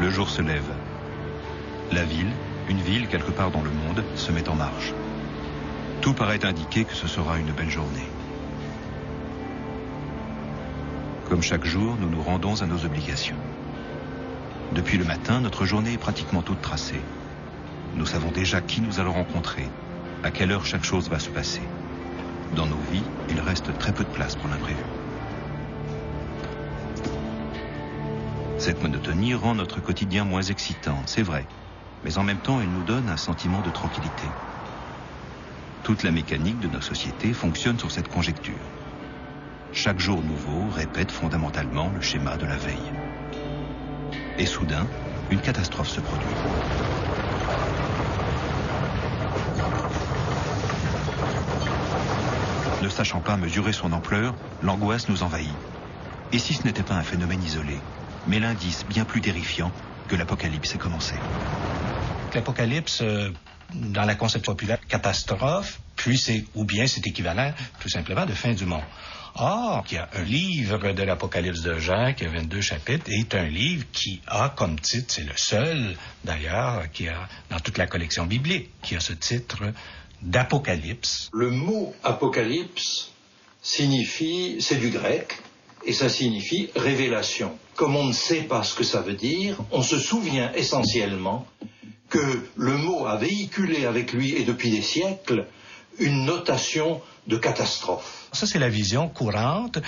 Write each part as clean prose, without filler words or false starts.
Le jour se lève. La ville, une ville quelque part dans le monde, se met en marche. Tout paraît indiquer que ce sera une belle journée. Comme chaque jour, nous nous rendons à nos obligations. Depuis le matin, notre journée est pratiquement toute tracée. Nous savons déjà qui nous allons rencontrer, à quelle heure chaque chose va se passer. Dans nos vies, il reste très peu de place pour l'imprévu. Cette monotonie rend notre quotidien moins excitant, c'est vrai, mais en même temps, elle nous donne un sentiment de tranquillité. Toute la mécanique de nos sociétés fonctionne sur cette conjecture. Chaque jour nouveau répète fondamentalement le schéma de la veille. Et soudain, une catastrophe se produit. Ne sachant pas mesurer son ampleur, l'angoisse nous envahit. Et si ce n'était pas un phénomène isolé, mais l'indice bien plus terrifiant que l'apocalypse est commencé. L'apocalypse, dans la conception populaire, catastrophe, puis c'est équivalent tout simplement de fin du monde. Or, il y a un livre de l'Apocalypse de Jean, qui a 22 chapitres, est un livre qui a comme titre, c'est le seul d'ailleurs, qui a dans toute la collection biblique, qui a ce titre d'Apocalypse. Le mot apocalypse signifie, c'est du grec, et ça signifie révélation. Comme on ne sait pas ce que ça veut dire, on se souvient essentiellement que le mot a véhiculé avec lui, et depuis des siècles, une notation de catastrophe. Ça, c'est la vision courante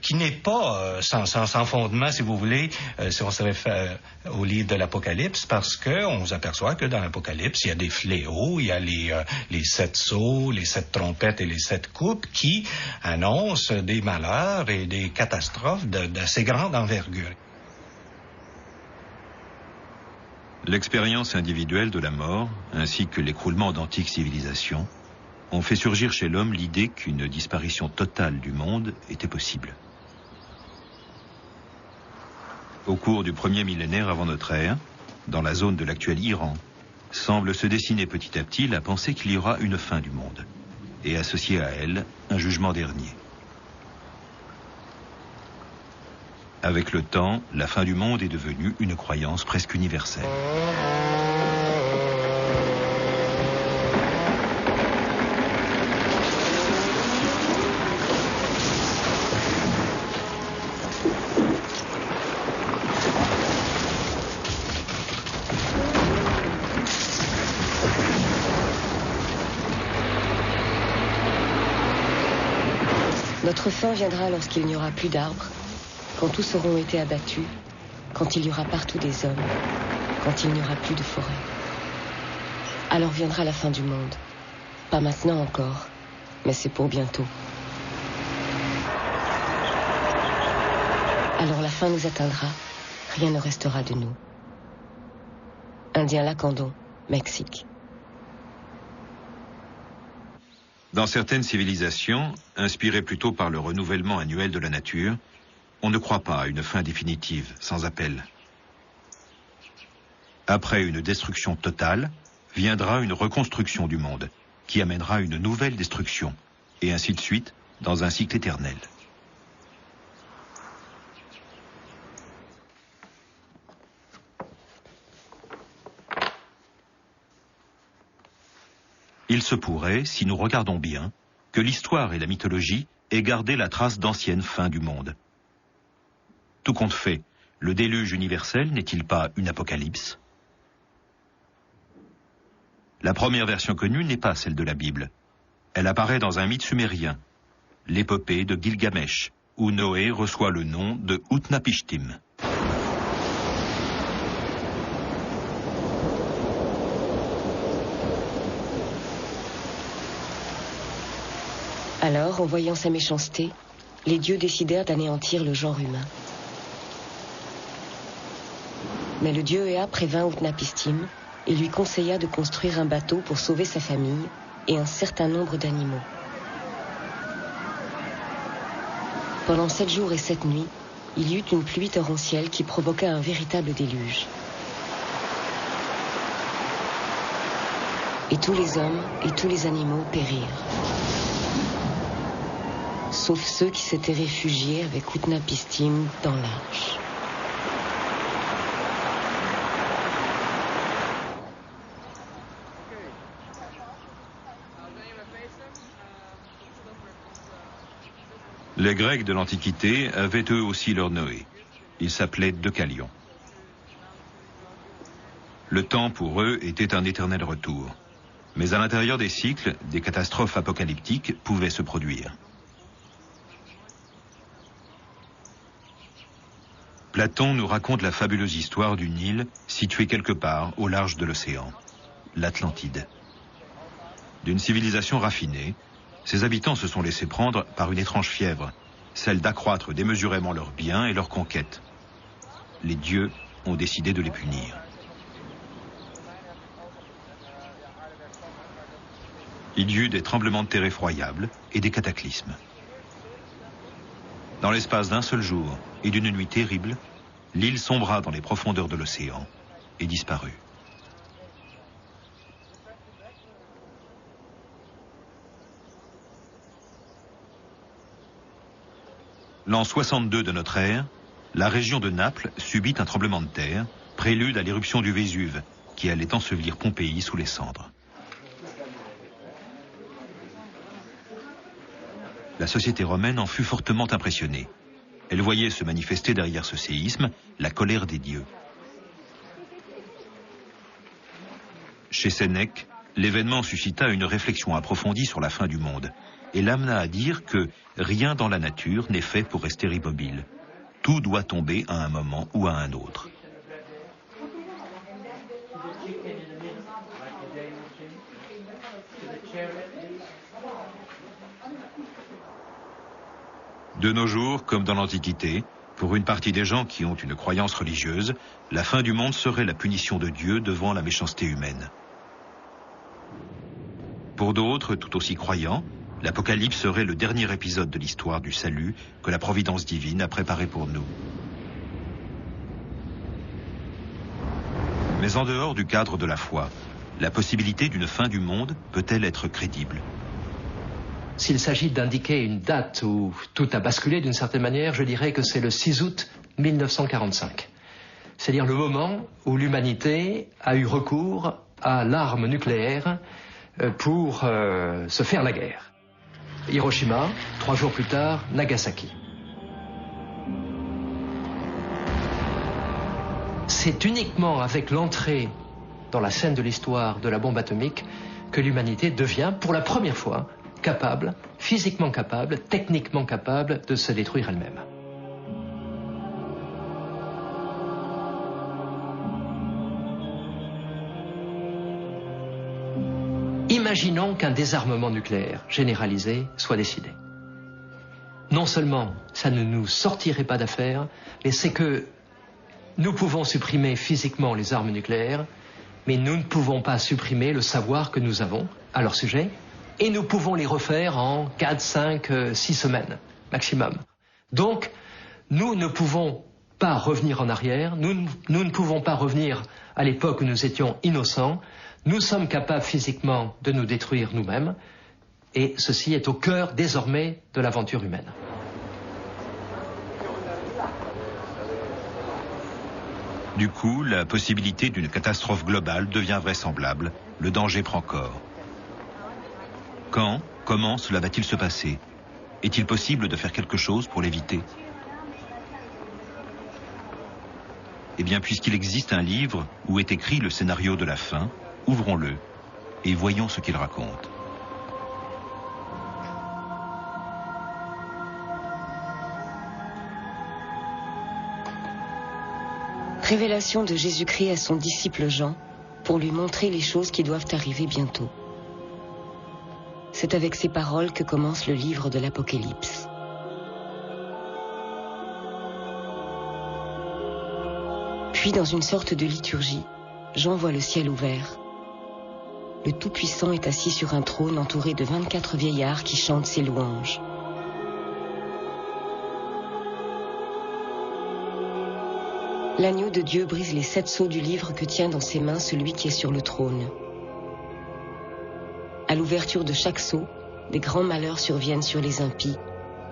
qui n'est pas sans fondement, si vous voulez, si on se réfère au livre de l'Apocalypse, parce qu'on s'aperçoit que dans l'Apocalypse, il y a des fléaux, il y a les 7 sceaux, les 7 trompettes et les 7 coupes qui annoncent des malheurs et des catastrophes d'assez grande envergure. L'expérience individuelle de la mort, ainsi que l'écroulement d'antiques civilisations, ont fait surgir chez l'homme l'idée qu'une disparition totale du monde était possible. Au cours du premier millénaire avant notre ère, dans la zone de l'actuel Iran, semble se dessiner petit à petit la pensée qu'il y aura une fin du monde, et associée à elle un jugement dernier. Avec le temps, la fin du monde est devenue une croyance presque universelle. Notre fin viendra lorsqu'il n'y aura plus d'arbres, quand tous auront été abattus, quand il y aura partout des hommes, quand il n'y aura plus de forêt. Alors viendra la fin du monde. Pas maintenant encore, mais c'est pour bientôt. Alors la fin nous atteindra, rien ne restera de nous. Indien Lacandon, Mexique. Dans certaines civilisations, inspirées plutôt par le renouvellement annuel de la nature, on ne croit pas à une fin définitive, sans appel. Après une destruction totale, viendra une reconstruction du monde, qui amènera une nouvelle destruction, et ainsi de suite, dans un cycle éternel. Il se pourrait, si nous regardons bien, que l'histoire et la mythologie aient gardé la trace d'anciennes fins du monde. Tout compte fait, le déluge universel n'est-il pas une apocalypse? La première version connue n'est pas celle de la Bible. Elle apparaît dans un mythe sumérien, l'épopée de Gilgamesh, où Noé reçoit le nom de Utnapishtim. Alors, en voyant sa méchanceté, les dieux décidèrent d'anéantir le genre humain. Mais le dieu Ea prévint Utnapishtim et lui conseilla de construire un bateau pour sauver sa famille et un certain nombre d'animaux. Pendant 7 jours et 7 nuits, il y eut une pluie torrentielle qui provoqua un véritable déluge. Et tous les hommes et tous les animaux périrent. Sauf ceux qui s'étaient réfugiés avec Utnapishtim dans l'arche. Les Grecs de l'Antiquité avaient eux aussi leur Noé. Il s'appelait Deucalion. Le temps pour eux était un éternel retour. Mais à l'intérieur des cycles, des catastrophes apocalyptiques pouvaient se produire. Platon nous raconte la fabuleuse histoire d'une île située quelque part au large de l'océan, l'Atlantide. D'une civilisation raffinée, ses habitants se sont laissés prendre par une étrange fièvre, celle d'accroître démesurément leurs biens et leurs conquêtes. Les dieux ont décidé de les punir. Il y eut des tremblements de terre effroyables et des cataclysmes. Dans l'espace d'un seul jour et d'une nuit terrible, l'île sombra dans les profondeurs de l'océan et disparut. L'an 62 de notre ère, la région de Naples subit un tremblement de terre, prélude à l'éruption du Vésuve, qui allait ensevelir Pompéi sous les cendres. La société romaine en fut fortement impressionnée. Elle voyait se manifester derrière ce séisme la colère des dieux. Chez Sénèque, l'événement suscita une réflexion approfondie sur la fin du monde et l'amena à dire que rien dans la nature n'est fait pour rester immobile. Tout doit tomber à un moment ou à un autre. De nos jours, comme dans l'Antiquité, pour une partie des gens qui ont une croyance religieuse, la fin du monde serait la punition de Dieu devant la méchanceté humaine. Pour d'autres, tout aussi croyants, l'Apocalypse serait le dernier épisode de l'histoire du salut que la providence divine a préparé pour nous. Mais en dehors du cadre de la foi, la possibilité d'une fin du monde peut-elle être crédible ? S'il s'agit d'indiquer une date où tout a basculé d'une certaine manière, je dirais que c'est le 6 août 1945. C'est-à-dire le moment où l'humanité a eu recours à l'arme nucléaire pour se faire la guerre. Hiroshima, 3 jours plus tard, Nagasaki. C'est uniquement avec l'entrée dans la scène de l'histoire de la bombe atomique que l'humanité devient, pour la première fois, capable, physiquement capable, techniquement capable de se détruire elle-même. Imaginons qu'un désarmement nucléaire généralisé soit décidé. Non seulement ça ne nous sortirait pas d'affaire, mais c'est que nous pouvons supprimer physiquement les armes nucléaires, mais nous ne pouvons pas supprimer le savoir que nous avons à leur sujet, et nous pouvons les refaire en 4, 5, 6 semaines maximum. Donc, nous ne pouvons pas revenir en arrière, nous ne pouvons pas revenir à l'époque où nous étions innocents, nous sommes capables physiquement de nous détruire nous-mêmes, et ceci est au cœur désormais de l'aventure humaine. Du coup, la possibilité d'une catastrophe globale devient vraisemblable, le danger prend corps. Quand, comment cela va-t-il se passer? Est-il possible de faire quelque chose pour l'éviter? Eh bien, puisqu'il existe un livre où est écrit le scénario de la fin, ouvrons-le et voyons ce qu'il raconte. Révélation de Jésus-Christ à son disciple Jean pour lui montrer les choses qui doivent arriver bientôt. C'est avec ces paroles que commence le livre de l'Apocalypse. Puis, dans une sorte de liturgie, Jean voit le ciel ouvert. Le Tout-Puissant est assis sur un trône entouré de 24 vieillards qui chantent ses louanges. L'agneau de Dieu brise les 7 sceaux du livre que tient dans ses mains celui qui est sur le trône. À l'ouverture de chaque sceau, des grands malheurs surviennent sur les impies,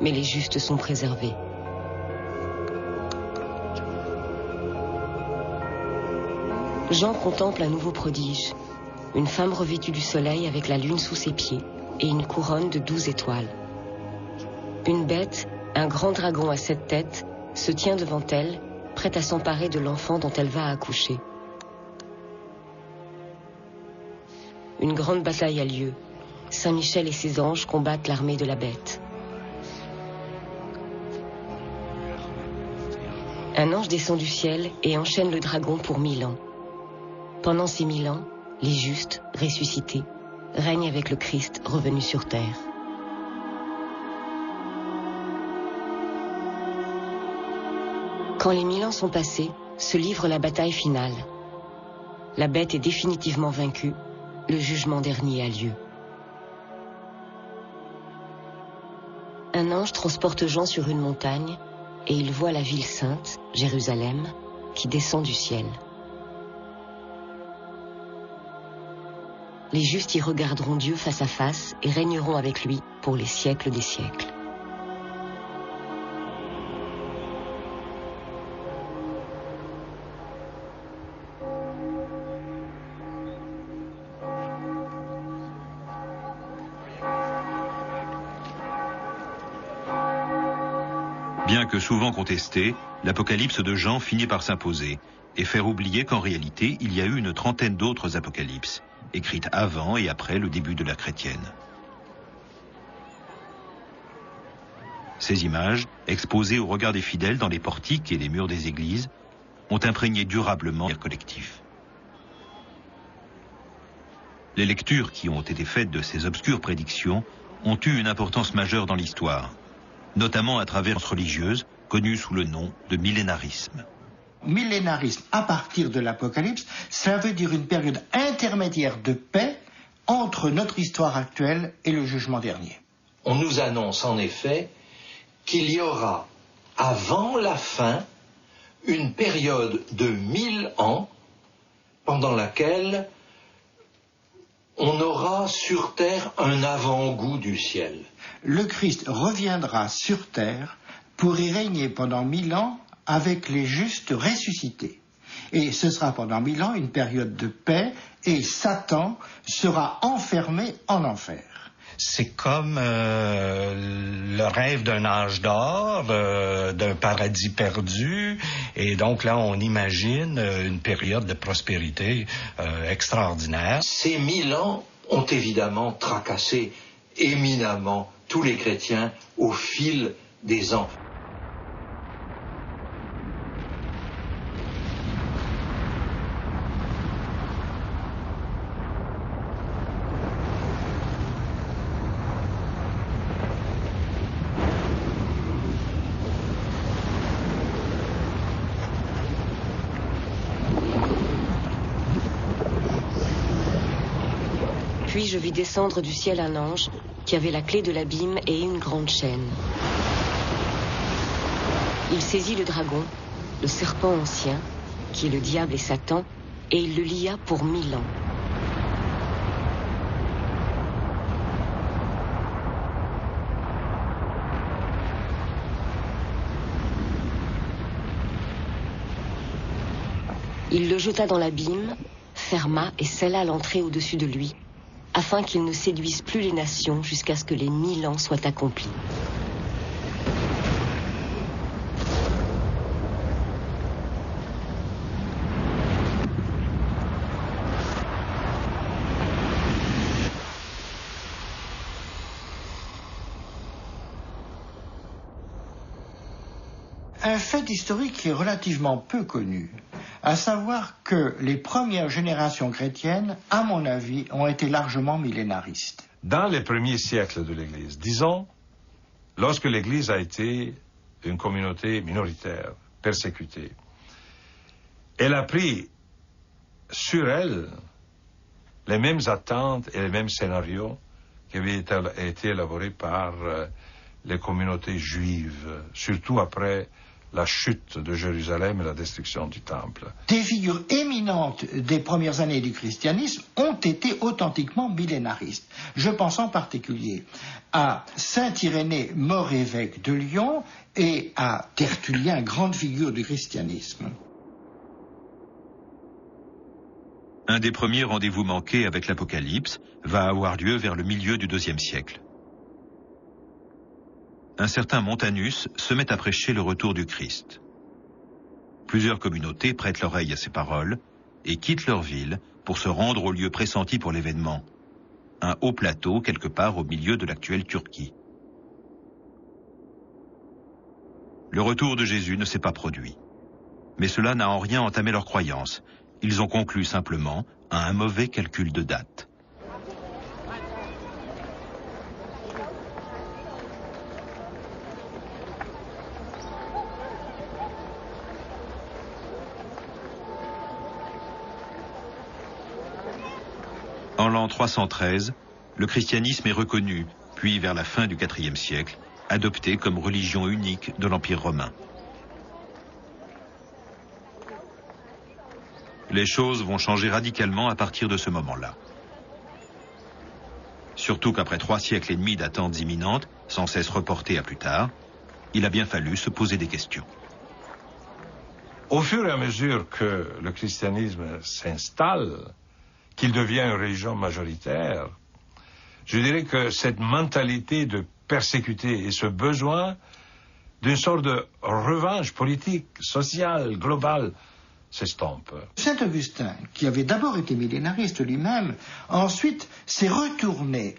mais les justes sont préservés. Jean contemple un nouveau prodige, une femme revêtue du soleil avec la lune sous ses pieds et une couronne de 12 étoiles. Une bête, un grand dragon à 7 têtes, se tient devant elle, prête à s'emparer de l'enfant dont elle va accoucher. Une grande bataille a lieu. Saint Michel et ses anges combattent l'armée de la bête. Un ange descend du ciel et enchaîne le dragon pour 1000 ans. Pendant ces 1000 ans, les justes, ressuscités, règnent avec le Christ revenu sur terre. Quand les 1000 ans sont passés, se livre la bataille finale. La bête est définitivement vaincue, le jugement dernier a lieu. Un ange transporte Jean sur une montagne et il voit la ville sainte, Jérusalem, qui descend du ciel. Les justes y regarderont Dieu face à face et régneront avec lui pour les siècles des siècles. Bien que souvent contesté, l'Apocalypse de Jean finit par s'imposer et faire oublier qu'en réalité, il y a eu une trentaine d'autres apocalypses, écrites avant et après le début de la chrétienne. Ces images, exposées au regard des fidèles dans les portiques et les murs des églises, ont imprégné durablement le collectif. Les lectures qui ont été faites de ces obscures prédictions ont eu une importance majeure dans l'histoire, notamment à travers les religieuses, connues sous le nom de millénarisme. Millénarisme, à partir de l'Apocalypse, ça veut dire une période intermédiaire de paix entre notre histoire actuelle et le jugement dernier. On nous annonce en effet qu'il y aura, avant la fin, une période de 1000 ans pendant laquelle on aura sur terre un avant-goût du ciel. Le Christ reviendra sur terre pour y régner pendant 1000 ans avec les justes ressuscités. Et ce sera pendant 1000 ans une période de paix et Satan sera enfermé en enfer. C'est comme le rêve d'un âge d'or, d'un paradis perdu. Et donc là, on imagine une période de prospérité extraordinaire. Ces 1000 ans ont évidemment tracassé éminemment tous les chrétiens au fil des ans. Puis je vis descendre du ciel un ange qui avait la clé de l'abîme et une grande chaîne. Il saisit le dragon, le serpent ancien, qui est le diable et Satan, et il le lia pour 1000 ans. Il le jeta dans l'abîme, ferma et scella l'entrée au-dessus de lui, afin qu'il ne séduise plus les nations jusqu'à ce que les 1000 ans soient accomplis. Un fait historique qui est relativement peu connu, à savoir que les premières générations chrétiennes, à mon avis, ont été largement millénaristes. Dans les premiers siècles de l'Église, disons, lorsque l'Église a été une communauté minoritaire, persécutée, elle a pris sur elle les mêmes attentes et les mêmes scénarios qui avaient été élaborés par les communautés juives, surtout après la chute de Jérusalem et la destruction du Temple. Des figures éminentes des premières années du christianisme ont été authentiquement millénaristes. Je pense en particulier à saint Irénée, mort évêque de Lyon, et à Tertullien, grande figure du christianisme. Un des premiers rendez-vous manqués avec l'Apocalypse va avoir lieu vers le milieu du IIe siècle. un certain Montanus se met à prêcher le retour du Christ. Plusieurs communautés prêtent l'oreille à ses paroles et quittent leur ville pour se rendre au lieu pressenti pour l'événement, un haut plateau quelque part au milieu de l'actuelle Turquie. Le retour de Jésus ne s'est pas produit. Mais cela n'a en rien entamé leur croyance. Ils ont conclu simplement à un mauvais calcul de date. En l'an 313, le christianisme est reconnu, puis vers la fin du IVe siècle, adopté comme religion unique de l'Empire romain. Les choses vont changer radicalement à partir de ce moment-là. Surtout qu'après 3 siècles et demi d'attentes imminentes, sans cesse reportées à plus tard, il a bien fallu se poser des questions. Au fur et à mesure que le christianisme s'installe, qu'il devient une religion majoritaire, je dirais que cette mentalité de persécuter et ce besoin d'une sorte de revanche politique, sociale, globale, s'estompe. Saint Augustin, qui avait d'abord été millénariste lui-même, ensuite s'est retourné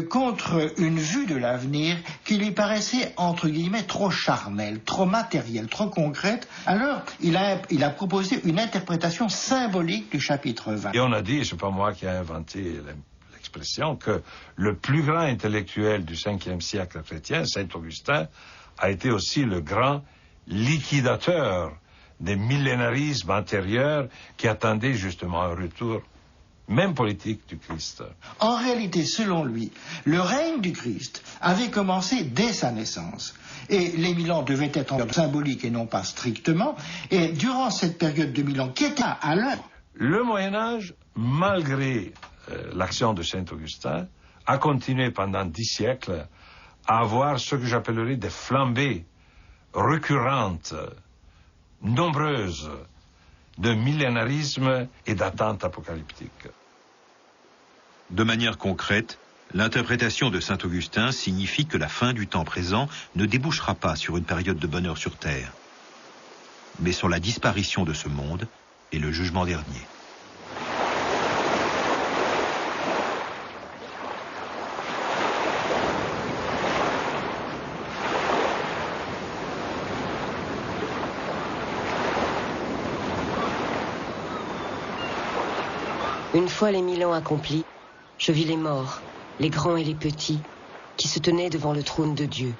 contre une vue de l'avenir qui lui paraissait, entre guillemets, trop charnelle, trop matérielle, trop concrète. Alors, il a proposé une interprétation symbolique du chapitre 20. Et on a dit, c'est pas moi qui ai inventé l'expression, que le plus grand intellectuel du 5e siècle chrétien, Saint Augustin, a été aussi le grand liquidateur des millénarismes antérieurs qui attendaient justement un retour, même politique, du Christ. En réalité, selon lui, le règne du Christ avait commencé dès sa naissance. Et les 1000 ans devaient être symboliques et non pas strictement. Et durant cette période de 1000 ans, qui était à l'heure, le Moyen-Âge, malgré l'action de Saint Augustin, a continué pendant 10 siècles à avoir ce que j'appellerais des flambées récurrentes, nombreuses, de millénarisme et d'attentes apocalyptiques. De manière concrète, l'interprétation de saint Augustin signifie que la fin du temps présent ne débouchera pas sur une période de bonheur sur terre, mais sur la disparition de ce monde et le jugement dernier. Une fois les 1000 ans accomplis, je vis les morts, les grands et les petits, qui se tenaient devant le trône de Dieu.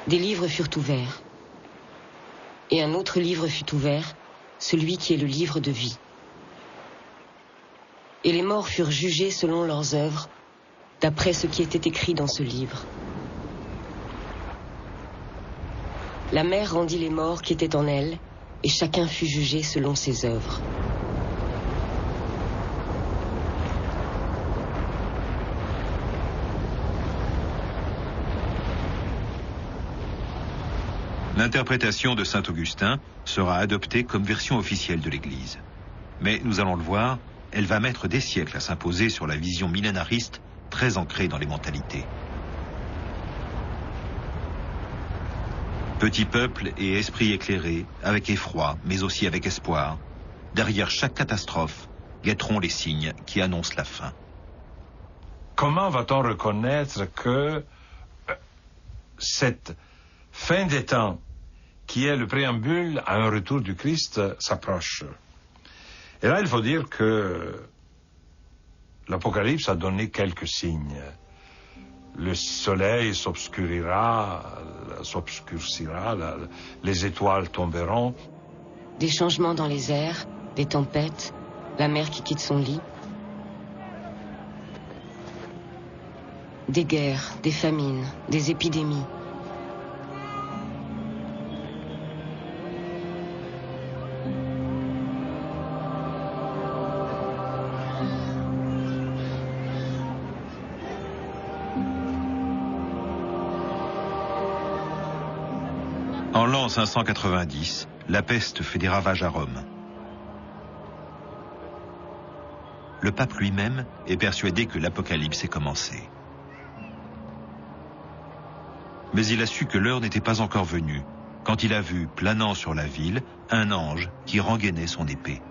Des livres furent ouverts. Et un autre livre fut ouvert, celui qui est le livre de vie. Et les morts furent jugés selon leurs œuvres, d'après ce qui était écrit dans ce livre. La mer rendit les morts qui étaient en elle, et chacun fut jugé selon ses œuvres. L'interprétation de saint Augustin sera adoptée comme version officielle de l'Église. Mais nous allons le voir, elle va mettre des siècles à s'imposer sur la vision millénariste très ancrée dans les mentalités. Petit peuple et esprit éclairé, avec effroi, mais aussi avec espoir, derrière chaque catastrophe, guetteront les signes qui annoncent la fin. Comment va-t-on reconnaître que cette fin des temps, qui est le préambule à un retour du Christ, s'approche? Et là, il faut dire que l'Apocalypse a donné quelques signes. Le soleil s'obscurcira, les étoiles tomberont. Des changements dans les airs, des tempêtes, la mer qui quitte son lit. Des guerres, des famines, des épidémies. En l'an 590, la peste fait des ravages à Rome. le pape lui-même est persuadé que l'apocalypse est commencé. Mais il a su que l'heure n'était pas encore venue, quand il a vu, planant sur la ville, un ange qui rengainait son épée.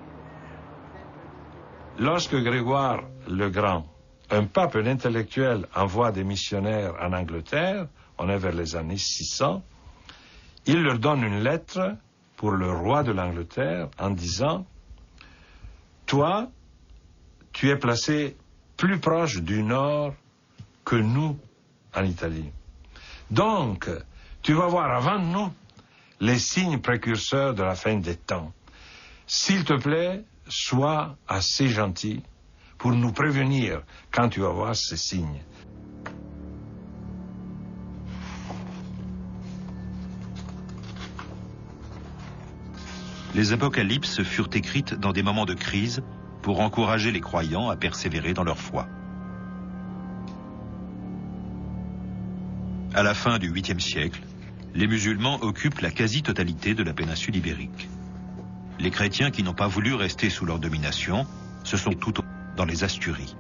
Lorsque Grégoire le Grand, un pape, un intellectuel, envoie des missionnaires en Angleterre, on est vers les années 600, il leur donne une lettre pour le roi de l'Angleterre en disant « Toi, tu es placé plus proche du nord que nous en Italie. Donc, tu vas voir avant nous les signes précurseurs de la fin des temps. S'il te plaît, sois assez gentil pour nous prévenir quand tu vas voir ces signes. » Les apocalypses furent écrites dans des moments de crise pour encourager les croyants à persévérer dans leur foi. À la fin du 8e siècle, les musulmans occupent la quasi-totalité de la péninsule ibérique. Les chrétiens qui n'ont pas voulu rester sous leur domination se sont tout dans les Asturies.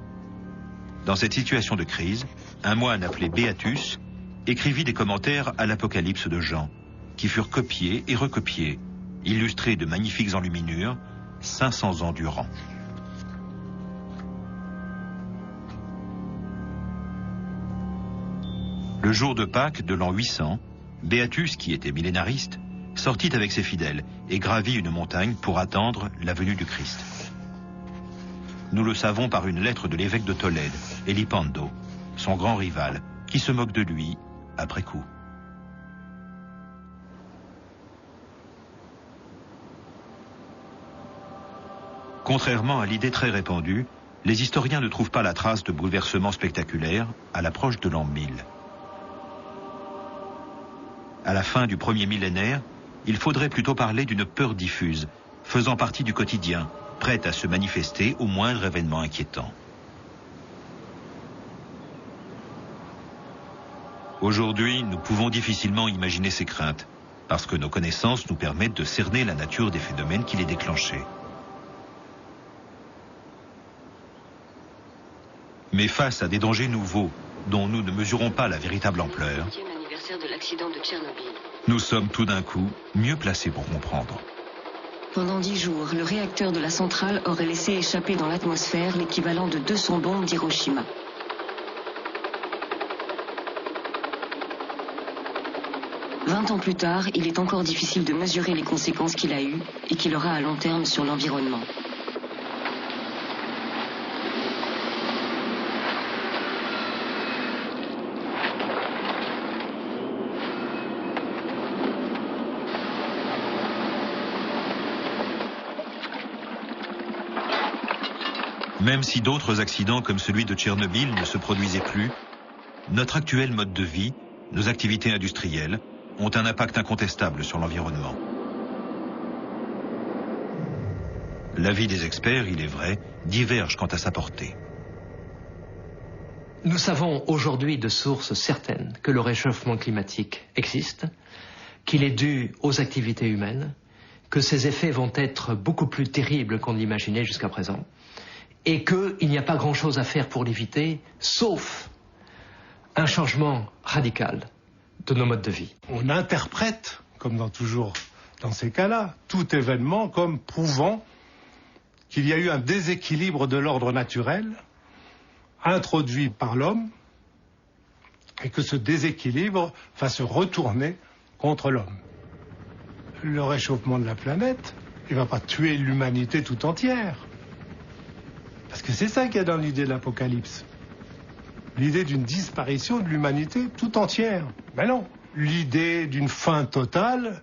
Dans cette situation de crise, un moine appelé Beatus écrivit des commentaires à l'Apocalypse de Jean, qui furent copiés et recopiés, illustrés de magnifiques enluminures, 500 ans durant. Le jour de Pâques de l'an 800, Beatus, qui était millénariste, sortit avec ses fidèles et gravit une montagne pour attendre la venue du Christ. Nous le savons par une lettre de l'évêque de Tolède, Elipando, son grand rival, qui se moque de lui après coup. Contrairement à l'idée très répandue, les historiens ne trouvent pas la trace de bouleversements spectaculaires à l'approche de l'an 1000. À la fin du premier millénaire, il faudrait plutôt parler d'une peur diffuse, faisant partie du quotidien, prête à se manifester au moindre événement inquiétant. Aujourd'hui, nous pouvons difficilement imaginer ces craintes, parce que nos connaissances nous permettent de cerner la nature des phénomènes qui les déclenchaient. Mais face à des dangers nouveaux, dont nous ne mesurons pas la véritable ampleur, De l'accident de Tchernobyl. nous sommes tout d'un coup mieux placés pour comprendre. Pendant 10 jours, le réacteur de la centrale aurait laissé échapper dans l'atmosphère l'équivalent de 200 bombes d'Hiroshima. « 20 ans plus tard, il est encore difficile de mesurer les conséquences qu'il a eues et qu'il aura à long terme sur l'environnement. Même si d'autres accidents comme celui de Tchernobyl ne se produisaient plus, notre actuel mode de vie, nos activités industrielles, ont un impact incontestable sur l'environnement. L'avis des experts, il est vrai, diverge quant à sa portée. Nous savons aujourd'hui de sources certaines que le réchauffement climatique existe, qu'il est dû aux activités humaines, que ses effets vont être beaucoup plus terribles qu'on l'imaginait jusqu'à présent, et qu'il n'y a pas grand-chose à faire pour l'éviter, sauf un changement radical de nos modes de vie. On interprète, comme toujours dans ces cas-là, tout événement comme prouvant qu'il y a eu un déséquilibre de l'ordre naturel introduit par l'homme et que ce déséquilibre va se retourner contre l'homme. Le réchauffement de la planète, il ne va pas tuer l'humanité tout entière. Parce que c'est ça qu'il y a dans l'idée de l'apocalypse. L'idée d'une disparition de l'humanité tout entière. Mais non, l'idée d'une fin totale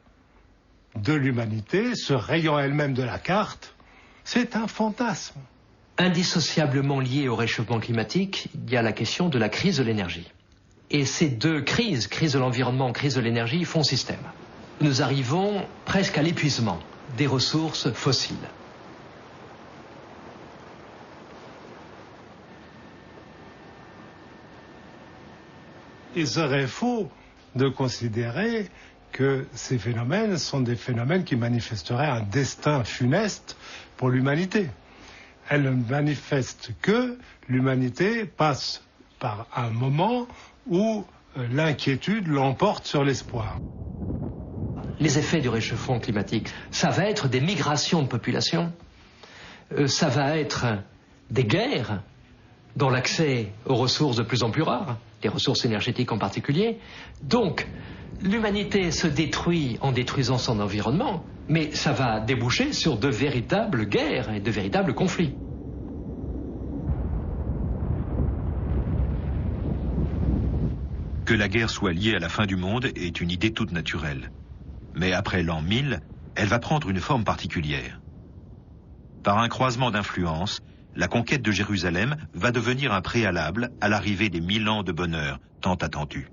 de l'humanité, se rayant elle-même de la carte, c'est un fantasme. Indissociablement lié au réchauffement climatique, il y a la question de la crise de l'énergie. Et ces deux crises, crise de l'environnement, crise de l'énergie, font système. Nous arrivons presque à l'épuisement des ressources fossiles. Il serait faux de considérer que ces phénomènes sont des phénomènes qui manifesteraient un destin funeste pour l'humanité. elle ne manifeste que l'humanité passe par un moment où l'inquiétude l'emporte sur l'espoir. Les effets du réchauffement climatique, ça va être des migrations de population, ça va être des guerres dans l'accès aux ressources de plus en plus rares, les ressources énergétiques en particulier. Donc, l'humanité se détruit en détruisant son environnement, mais ça va déboucher sur de véritables guerres et de véritables conflits. Que la guerre soit liée à la fin du monde est une idée toute naturelle. Mais après l'an 1000, elle va prendre une forme particulière. Par un croisement d'influences, la conquête de Jérusalem va devenir un préalable à l'arrivée des 1000 ans de bonheur tant attendus.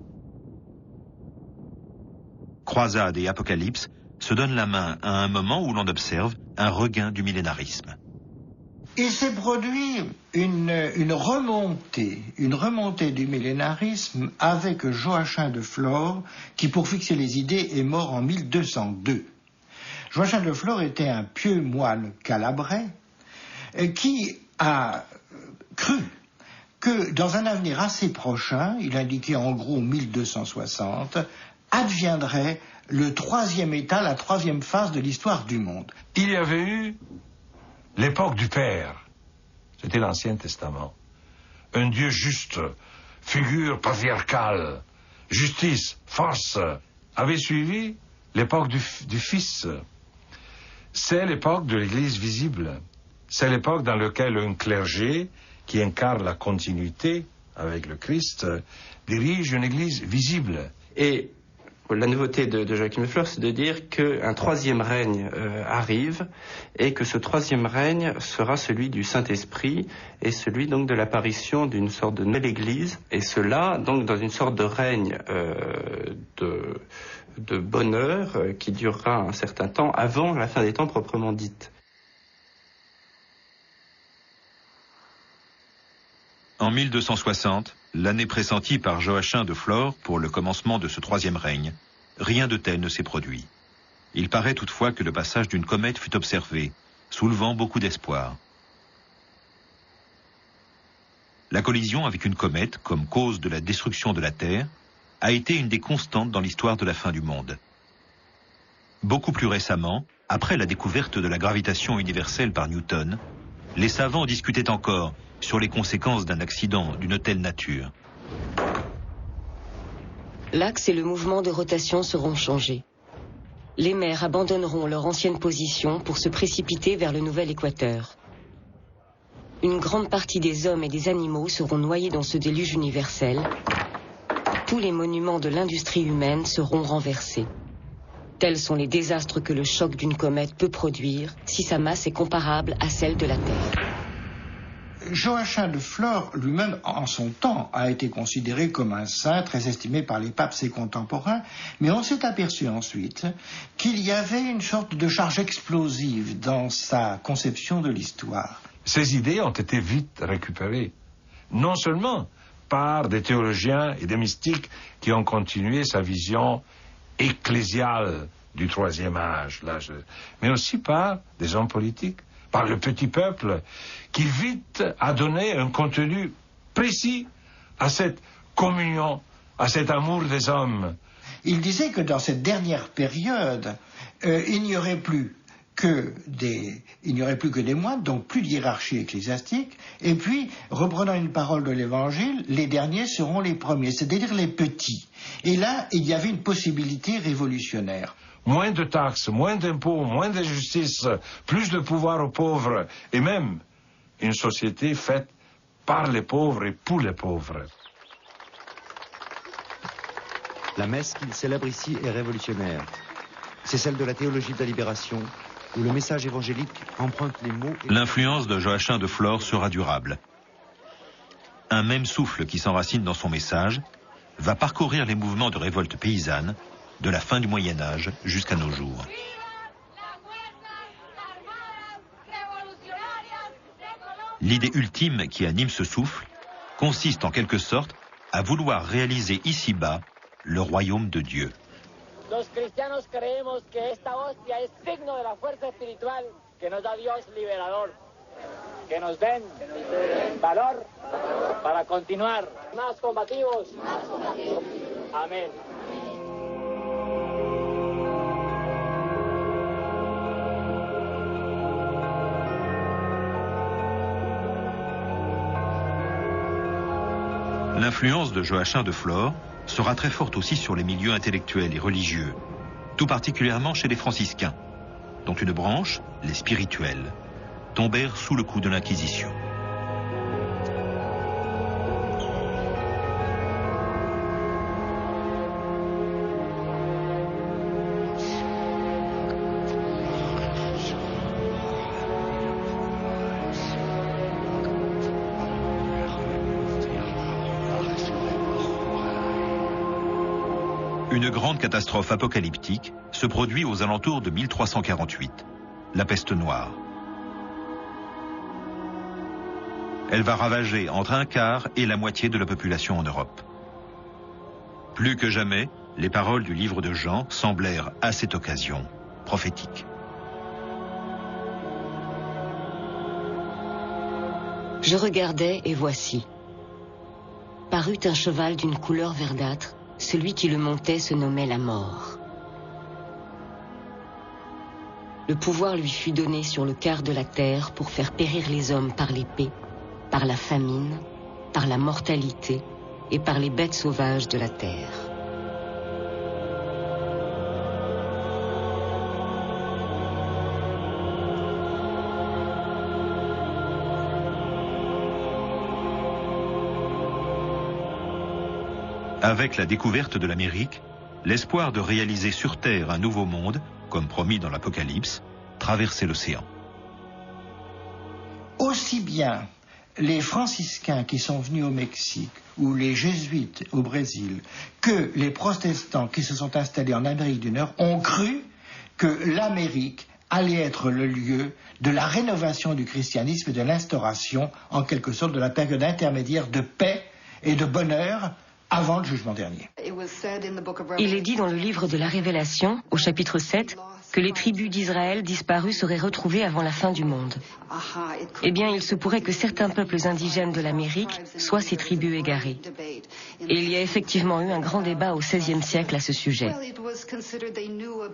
Croisade et apocalypse se donnent la main à un moment où l'on observe un regain du millénarisme. Il s'est produit une remontée du millénarisme avec Joachim de Flore, qui, pour fixer les idées, est mort en 1202. Joachim de Flore était un pieux moine calabrais qui a cru que dans un avenir assez prochain, il indiquait en gros 1260, adviendrait le troisième état, la troisième phase de l'histoire du monde. Il y avait eu l'époque du Père, c'était l'Ancien Testament. Un Dieu juste, figure patriarcale, justice, force, avait suivi l'époque du Fils. C'est l'époque de l'Église visible. C'est l'époque dans laquelle un clergé, qui incarne la continuité avec le Christ, dirige une Église visible. Et la nouveauté de Joachim de Flore, c'est de dire qu'un troisième règne arrive et que ce troisième règne sera celui du Saint-Esprit et celui donc de l'apparition d'une sorte de nouvelle Église, et cela donc dans une sorte de règne de bonheur qui durera un certain temps avant la fin des temps proprement dite. En 1260, l'année pressentie par Joachim de Flore pour le commencement de ce troisième règne, rien de tel ne s'est produit. Il paraît toutefois que le passage d'une comète fut observé, soulevant beaucoup d'espoir. La collision avec une comète, comme cause de la destruction de la Terre, a été une des constantes dans l'histoire de la fin du monde. Beaucoup plus récemment, après la découverte de la gravitation universelle par Newton, les savants discutaient encore sur les conséquences d'un accident d'une telle nature. L'axe et le mouvement de rotation seront changés. Les mers abandonneront leur ancienne position pour se précipiter vers le nouvel équateur. Une grande partie des hommes et des animaux seront noyés dans ce déluge universel. Tous les monuments de l'industrie humaine seront renversés. Tels sont les désastres que le choc d'une comète peut produire si sa masse est comparable à celle de la Terre. Joachim de Flore, lui-même, en son temps, a été considéré comme un saint très estimé par les papes ses contemporains, mais on s'est aperçu ensuite qu'il y avait une sorte de charge explosive dans sa conception de l'histoire. Ces idées ont été vite récupérées, non seulement par des théologiens et des mystiques qui ont continué sa vision ecclésiale du troisième âge, mais aussi par des hommes politiques, par le petit peuple, qui vite a donné un contenu précis à cette communion, à cet amour des hommes. Il disait que dans cette dernière période, il n'y aurait plus que des moines, donc plus de hiérarchie ecclésiastique, et puis, reprenant une parole de l'Évangile, les derniers seront les premiers, c'est-à-dire les petits. Et là, il y avait une possibilité révolutionnaire. Moins de taxes, moins d'impôts, moins de justice, plus de pouvoir aux pauvres, et même une société faite par les pauvres et pour les pauvres. La messe qu'il célèbre ici est révolutionnaire. C'est celle de la théologie de la libération, où le message évangélique emprunte les mots... L'influence de Joachim de Flore sera durable. Un même souffle qui s'enracine dans son message va parcourir les mouvements de révolte paysanne de la fin du Moyen-Âge jusqu'à nos jours. L'idée ultime qui anime ce souffle consiste en quelque sorte à vouloir réaliser ici-bas le royaume de Dieu. Los cristianos creemos que esta hostia es signo de la fuerza espiritual que nos da Dios liberador. que nos den valor para continuar más combativos. Amén. L'influence de Joachim de Flore sera très forte aussi sur les milieux intellectuels et religieux, tout particulièrement chez les franciscains, dont une branche, les spirituels, tombèrent sous le coup de l'Inquisition. Une grande catastrophe apocalyptique se produit aux alentours de 1348, la peste noire. Elle va ravager entre un quart et la moitié de la population en Europe. Plus que jamais, les paroles du livre de Jean semblèrent, à cette occasion, prophétiques. Je regardais et voici. Parut un cheval d'une couleur verdâtre. Celui qui le montait se nommait la mort. Le pouvoir lui fut donné sur le quart de la terre pour faire périr les hommes par l'épée, par la famine, par la mortalité et par les bêtes sauvages de la terre. Avec la découverte de l'Amérique, l'espoir de réaliser sur Terre un nouveau monde, comme promis dans l'Apocalypse, traversait l'océan. Aussi bien les franciscains qui sont venus au Mexique ou les jésuites au Brésil que les protestants qui se sont installés en Amérique du Nord ont cru que l'Amérique allait être le lieu de la rénovation du christianisme et de l'instauration, en quelque sorte, de la période intermédiaire de paix et de bonheur avant le jugement dernier. Il est dit dans le livre de la Révélation, au chapitre 7, que les tribus d'Israël disparues seraient retrouvées avant la fin du monde. Eh bien, il se pourrait que certains peuples indigènes de l'Amérique soient ces tribus égarées. Et il y a effectivement eu un grand débat au XVIe siècle à ce sujet.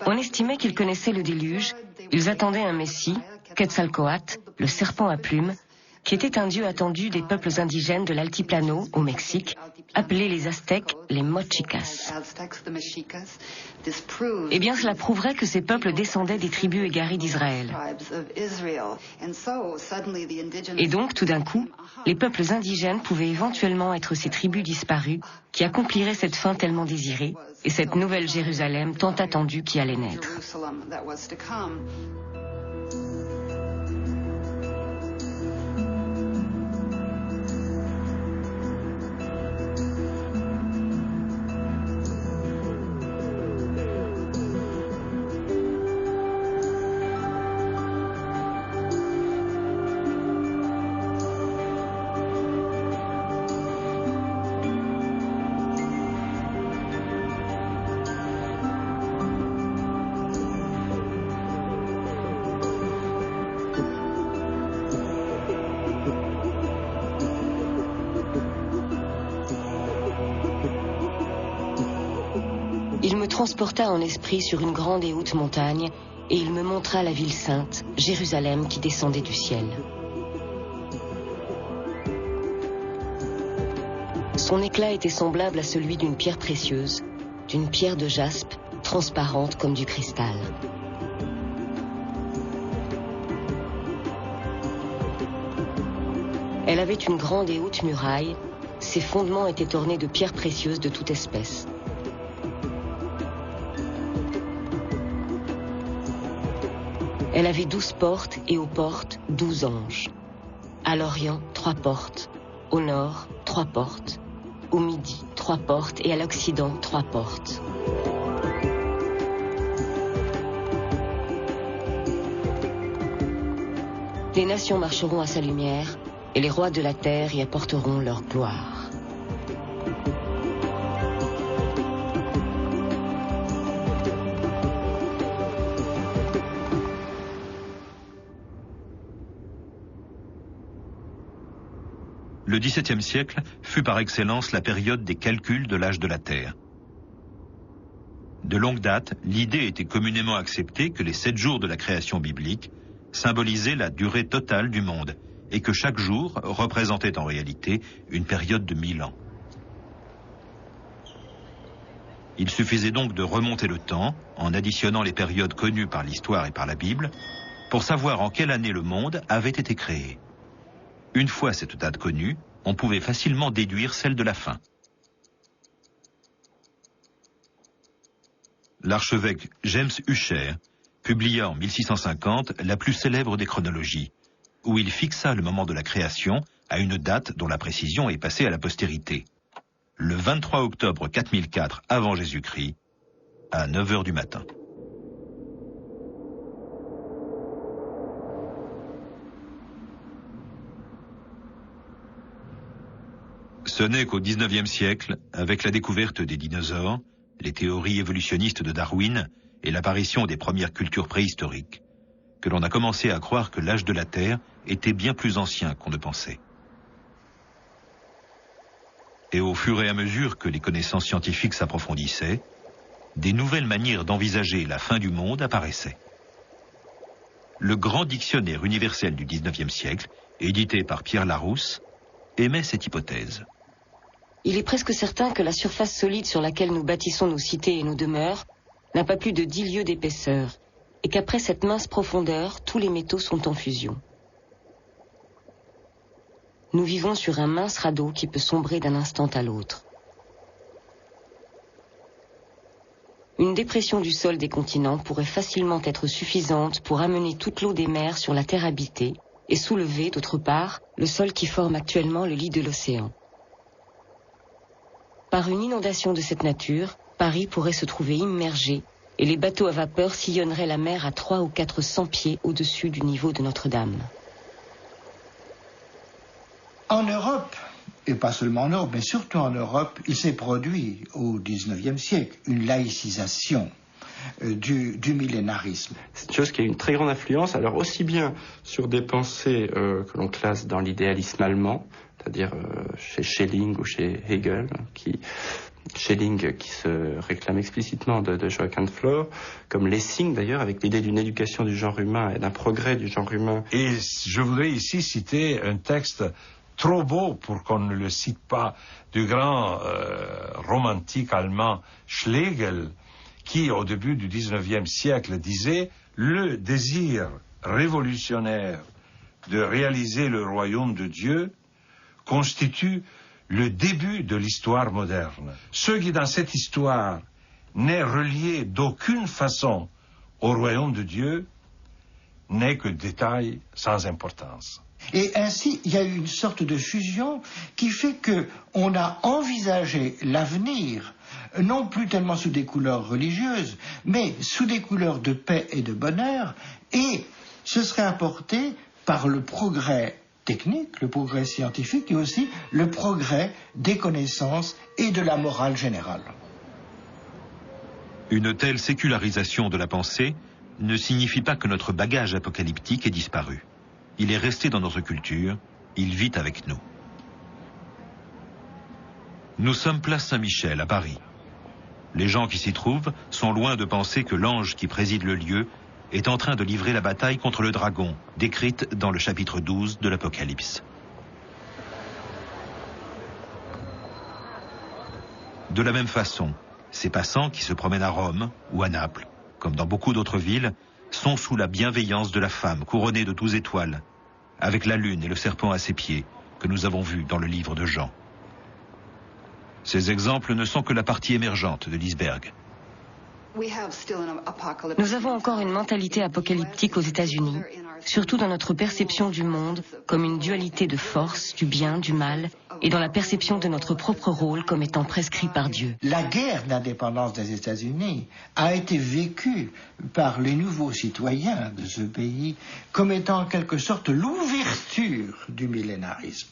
On estimait qu'ils connaissaient le déluge, ils attendaient un messie, Quetzalcoatl, le serpent à plumes, qui était un dieu attendu des peuples indigènes de l'Altiplano, au Mexique, appelés les Aztèques, les Mochicas. Eh bien, cela prouverait que ces peuples descendaient des tribus égarées d'Israël. Et donc, tout d'un coup, les peuples indigènes pouvaient éventuellement être ces tribus disparues qui accompliraient cette fin tellement désirée et cette nouvelle Jérusalem tant attendue qui allait naître. Il me transporta en esprit sur une grande et haute montagne, et il me montra la ville sainte, Jérusalem, qui descendait du ciel. Son éclat était semblable à celui d'une pierre précieuse, d'une pierre de jaspe, transparente comme du cristal. Elle avait une grande et haute muraille, ses fondements étaient ornés de pierres précieuses de toute espèce. Elle avait 12 portes et aux portes 12 anges. À l'Orient, 3 portes. Au Nord, 3 portes. Au Midi, 3 portes. Et à l'Occident, 3 portes. Des nations marcheront à sa lumière, et les rois de la terre y apporteront leur gloire. Le XVIIe siècle fut par excellence la période des calculs de l'âge de la Terre. De longue date, l'idée était communément acceptée que les 7 jours de la création biblique symbolisaient la durée totale du monde et que chaque jour représentait en réalité une période de 1000 ans. Il suffisait donc de remonter le temps, en additionnant les périodes connues par l'histoire et par la Bible, pour savoir en quelle année le monde avait été créé. Une fois cette date connue, on pouvait facilement déduire celle de la fin. L'archevêque James Ussher publia en 1650 la plus célèbre des chronologies, où il fixa le moment de la création à une date dont la précision est passée à la postérité. Le 23 octobre 4004 avant Jésus-Christ, à 9 h du matin. Ce n'est qu'au XIXe siècle, avec la découverte des dinosaures, les théories évolutionnistes de Darwin et l'apparition des premières cultures préhistoriques, que l'on a commencé à croire que l'âge de la Terre était bien plus ancien qu'on ne pensait. Et au fur et à mesure que les connaissances scientifiques s'approfondissaient, des nouvelles manières d'envisager la fin du monde apparaissaient. Le grand dictionnaire universel du XIXe siècle, édité par Pierre Larousse, émet cette hypothèse. Il est presque certain que la surface solide sur laquelle nous bâtissons nos cités et nos demeures n'a pas plus de 10 lieues d'épaisseur, et qu'après cette mince profondeur, tous les métaux sont en fusion. Nous vivons sur un mince radeau qui peut sombrer d'un instant à l'autre. Une dépression du sol des continents pourrait facilement être suffisante pour amener toute l'eau des mers sur la terre habitée et soulever, d'autre part, le sol qui forme actuellement le lit de l'océan. Par une inondation de cette nature, Paris pourrait se trouver immergé et les bateaux à vapeur sillonneraient la mer à 300 ou 400 pieds au-dessus du niveau de Notre-Dame. En Europe, et pas seulement en Europe, mais surtout en Europe, il s'est produit au XIXe siècle une laïcisation du millénarisme. C'est une chose qui a une très grande influence, alors aussi bien sur des pensées que l'on classe dans l'idéalisme allemand, c'est-à-dire chez Schelling ou chez Hegel, Schelling qui se réclame explicitement de Joachim Flor, comme Lessing d'ailleurs, avec l'idée d'une éducation du genre humain et d'un progrès du genre humain. Et je voudrais ici citer un texte trop beau pour qu'on ne le cite pas, du grand romantique allemand Schlegel, qui au début du XIXe siècle disait « Le désir révolutionnaire de réaliser le royaume de Dieu constitue le début de l'histoire moderne. Ce qui dans cette histoire n'est relié d'aucune façon au royaume de Dieu n'est que détail sans importance. » Et ainsi, il y a eu une sorte de fusion qui fait qu'on a envisagé l'avenir, non plus tellement sous des couleurs religieuses, mais sous des couleurs de paix et de bonheur, et ce serait apporté par le progrès technique, le progrès scientifique, et aussi le progrès des connaissances et de la morale générale. Une telle sécularisation de la pensée ne signifie pas que notre bagage apocalyptique ait disparu. Il est resté dans notre culture, il vit avec nous. Nous sommes place Saint-Michel, à Paris. Les gens qui s'y trouvent sont loin de penser que l'ange qui préside le lieu est en train de livrer la bataille contre le dragon, décrite dans le chapitre 12 de l'Apocalypse. De la même façon, ces passants qui se promènent à Rome ou à Naples, comme dans beaucoup d'autres villes, sont sous la bienveillance de la femme couronnée de 12 étoiles, avec la lune et le serpent à ses pieds, que nous avons vus dans le livre de Jean. Ces exemples ne sont que la partie émergente de l'iceberg. Nous avons encore une mentalité apocalyptique aux États-Unis, surtout dans notre perception du monde comme une dualité de force, du bien, du mal, et dans la perception de notre propre rôle comme étant prescrit par Dieu. La guerre d'indépendance des États-Unis a été vécue par les nouveaux citoyens de ce pays comme étant en quelque sorte l'ouverture du millénarisme.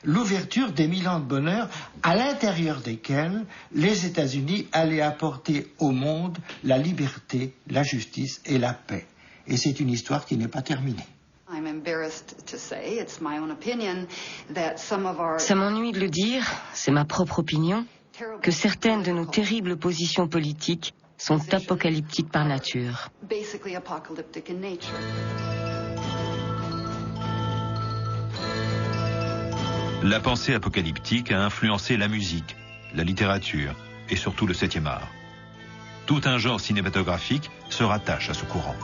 L'ouverture des 1000 ans de bonheur à l'intérieur desquels les États-Unis allaient apporter au monde la liberté, la justice et la paix. Et c'est une histoire qui n'est pas terminée. Ça m'ennuie de le dire, c'est ma propre opinion, que certaines de nos terribles positions politiques sont apocalyptiques par nature. La pensée apocalyptique a influencé la musique, la littérature et surtout le 7e art. Tout un genre cinématographique se rattache à ce courant.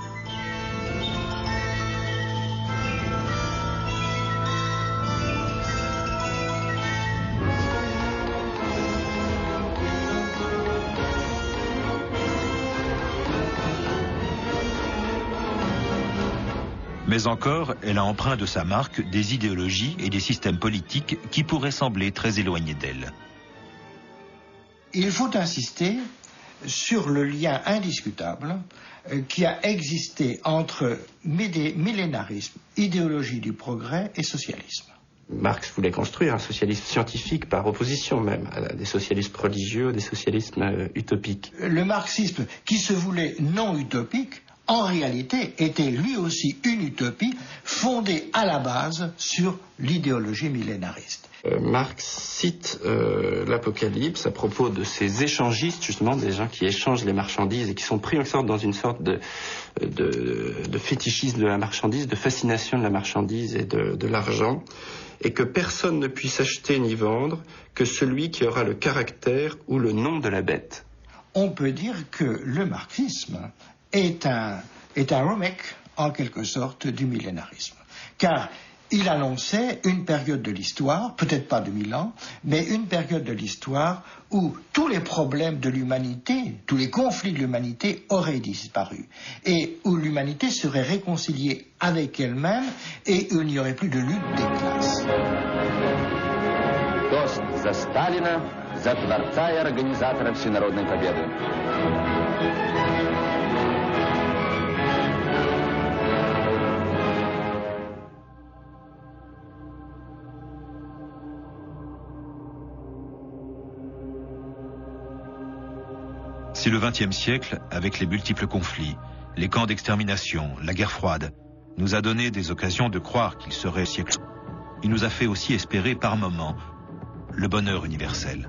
Mais encore, elle a empreint de sa marque des idéologies et des systèmes politiques qui pourraient sembler très éloignés d'elle. Il faut insister sur le lien indiscutable qui a existé entre millénarisme, idéologie du progrès et socialisme. Marx voulait construire un socialisme scientifique par opposition même à des socialismes religieux, des socialismes utopiques. Le marxisme, qui se voulait non utopique, en réalité, était lui aussi une utopie fondée à la base sur l'idéologie millénariste. Marx cite l'Apocalypse à propos de ces échangistes, justement, des gens qui échangent les marchandises et qui sont pris en sorte dans une sorte de fétichisme de la marchandise, de fascination de la marchandise et de l'argent, et que personne ne puisse acheter ni vendre que celui qui aura le caractère ou le nom de la bête. On peut dire que le marxisme est un remake, en quelque sorte, du millénarisme. Car il annonçait une période de l'histoire, peut-être pas de 1000 ans, mais une période de l'histoire où tous les problèmes de l'humanité, tous les conflits de l'humanité auraient disparu. Et où l'humanité serait réconciliée avec elle-même et où il n'y aurait plus de lutte des classes. Тост за Сталина, за творца и организатора Всенародной Победы. Si le XXe siècle, avec les multiples conflits, les camps d'extermination, la guerre froide, nous a donné des occasions de croire qu'il serait siècle, il nous a fait aussi espérer par moments le bonheur universel.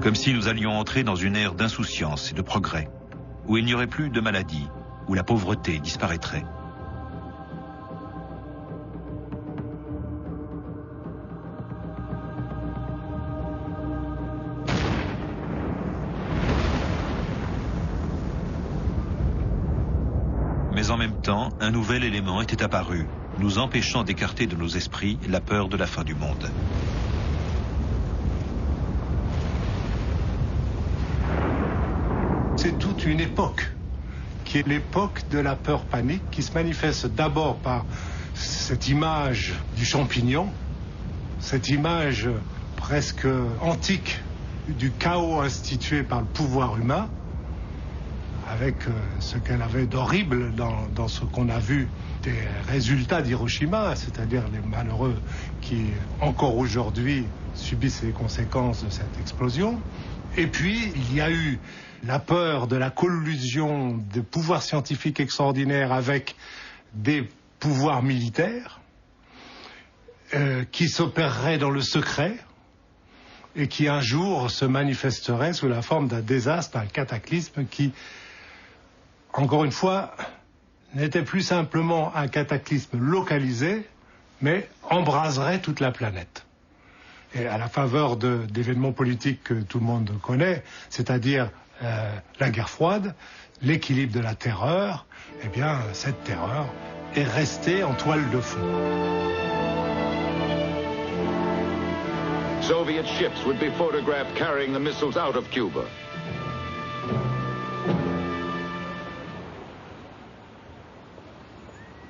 Comme si nous allions entrer dans une ère d'insouciance et de progrès, où il n'y aurait plus de maladies, où la pauvreté disparaîtrait. Mais en même temps, un nouvel élément était apparu, nous empêchant d'écarter de nos esprits la peur de la fin du monde. C'est toute une époque, qui est l'époque de la peur panique, qui se manifeste d'abord par cette image du champignon, cette image presque antique du chaos institué par le pouvoir humain, avec ce qu'elle avait d'horrible dans ce qu'on a vu des résultats d'Hiroshima, c'est-à-dire les malheureux qui, encore aujourd'hui, subissent les conséquences de cette explosion. Et puis, il y a eu la peur de la collusion de pouvoirs scientifiques extraordinaires avec des pouvoirs militaires qui s'opéreraient dans le secret et qui un jour se manifesteraient sous la forme d'un désastre, d'un cataclysme qui, encore une fois, n'était plus simplement un cataclysme localisé, mais embraserait toute la planète. Et à la faveur d'événements politiques que tout le monde connaît, c'est-à-dire la guerre froide, l'équilibre de la terreur, eh bien, cette terreur est restée en toile de fond. Soviet ships would be photographed carrying the missiles out of Cuba.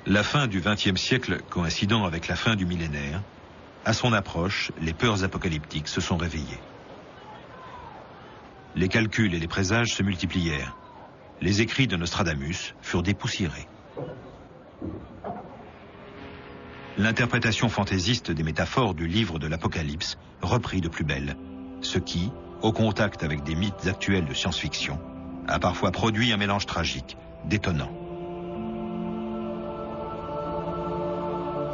La fin du XXe siècle coïncidant avec la fin du millénaire, à son approche, les peurs apocalyptiques se sont réveillées. Les calculs et les présages se multiplièrent. Les écrits de Nostradamus furent dépoussiérés. L'interprétation fantaisiste des métaphores du livre de l'Apocalypse reprit de plus belle, ce qui, au contact avec des mythes actuels de science-fiction, a parfois produit un mélange tragique, détonnant.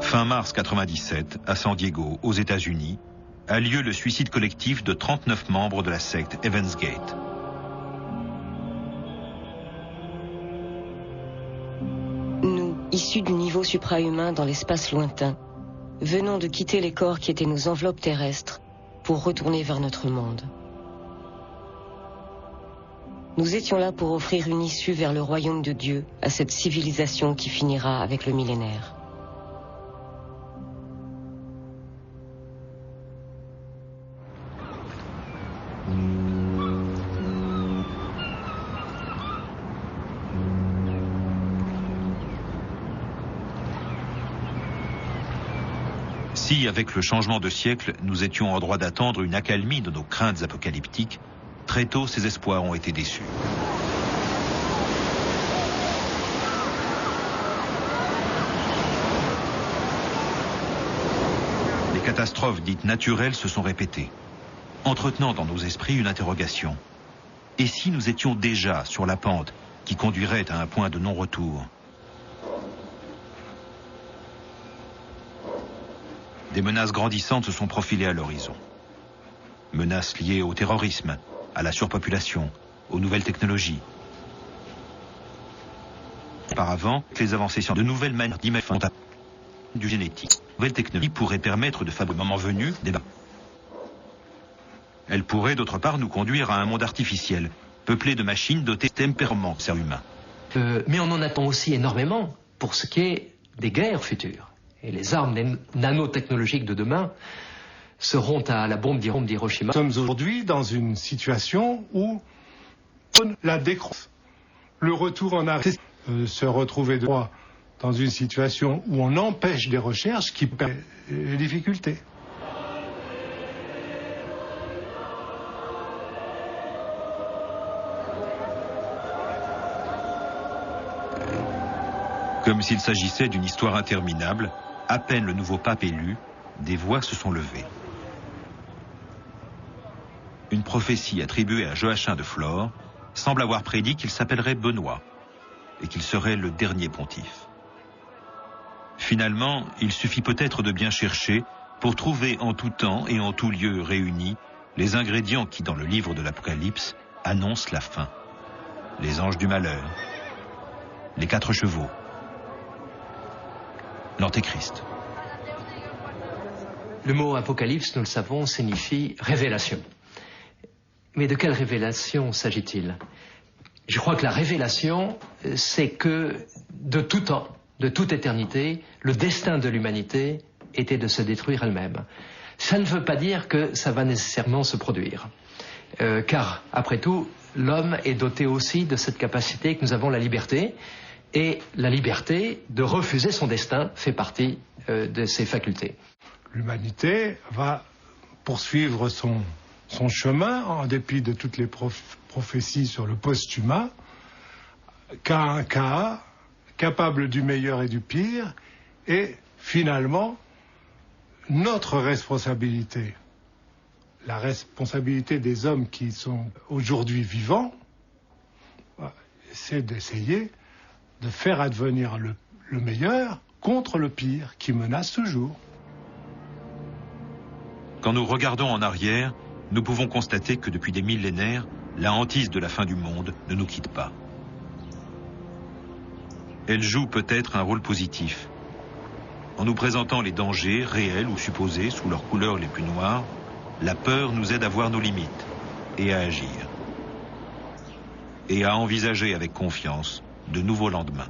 Fin mars 97, à San Diego, aux États-Unis, a lieu le suicide collectif de 39 membres de la secte Heaven's Gate. Nous, issus du niveau suprahumain dans l'espace lointain, venons de quitter les corps qui étaient nos enveloppes terrestres pour retourner vers notre monde. Nous étions là pour offrir une issue vers le royaume de Dieu à cette civilisation qui finira avec le millénaire. Si, avec le changement de siècle, nous étions en droit d'attendre une accalmie de nos craintes apocalyptiques, très tôt ces espoirs ont été déçus. Les catastrophes dites naturelles se sont répétées, entretenant dans nos esprits une interrogation. Et si nous étions déjà sur la pente qui conduirait à un point de non-retour ? Des menaces grandissantes se sont profilées à l'horizon. Menaces liées au terrorisme, à la surpopulation, aux nouvelles technologies. Auparavant, les avancées sur de nouvelles manières d'imaginer du génétique. Nouvelles technologies pourraient permettre de fabriquer, au moment venu, des bains. Elles pourraient d'autre part nous conduire à un monde artificiel, peuplé de machines dotées de tempéraments humains. Mais on en attend aussi énormément pour ce qui est des guerres futures. Et les armes nanotechnologiques de demain seront à la bombe d'Hiroshima. Nous sommes aujourd'hui dans une situation où la décroissance, le retour en arrière, se retrouver dans une situation où on empêche des recherches qui permettent les difficultés. Comme s'il s'agissait d'une histoire interminable, à peine le nouveau pape élu, des voix se sont levées. Une prophétie attribuée à Joachim de Flore semble avoir prédit qu'il s'appellerait Benoît et qu'il serait le dernier pontife. Finalement, il suffit peut-être de bien chercher pour trouver en tout temps et en tout lieu réunis les ingrédients qui, dans le livre de l'Apocalypse, annoncent la fin. Les anges du malheur, les 4 chevaux, l'Antéchrist. Le mot apocalypse, nous le savons, signifie révélation. Mais de quelle révélation s'agit-il? Je crois que la révélation, c'est que de tout temps, de toute éternité, le destin de l'humanité était de se détruire elle-même. Ça ne veut pas dire que ça va nécessairement se produire. Car, après tout, l'homme est doté aussi de cette capacité que nous avons la liberté. Et la liberté de refuser son destin fait partie de ses facultés. L'humanité va poursuivre son chemin, en dépit de toutes les prophéties sur le post-humain, cas un cas, capable du meilleur et du pire, et finalement, notre responsabilité, la responsabilité des hommes qui sont aujourd'hui vivants, c'est d'essayer de faire advenir le meilleur contre le pire qui menace toujours. Quand nous regardons en arrière, nous pouvons constater que depuis des millénaires, la hantise de la fin du monde ne nous quitte pas. Elle joue peut-être un rôle positif. En nous présentant les dangers, réels ou supposés, sous leurs couleurs les plus noires, la peur nous aide à voir nos limites et à agir. Et à envisager avec confiance de nouveaux lendemains.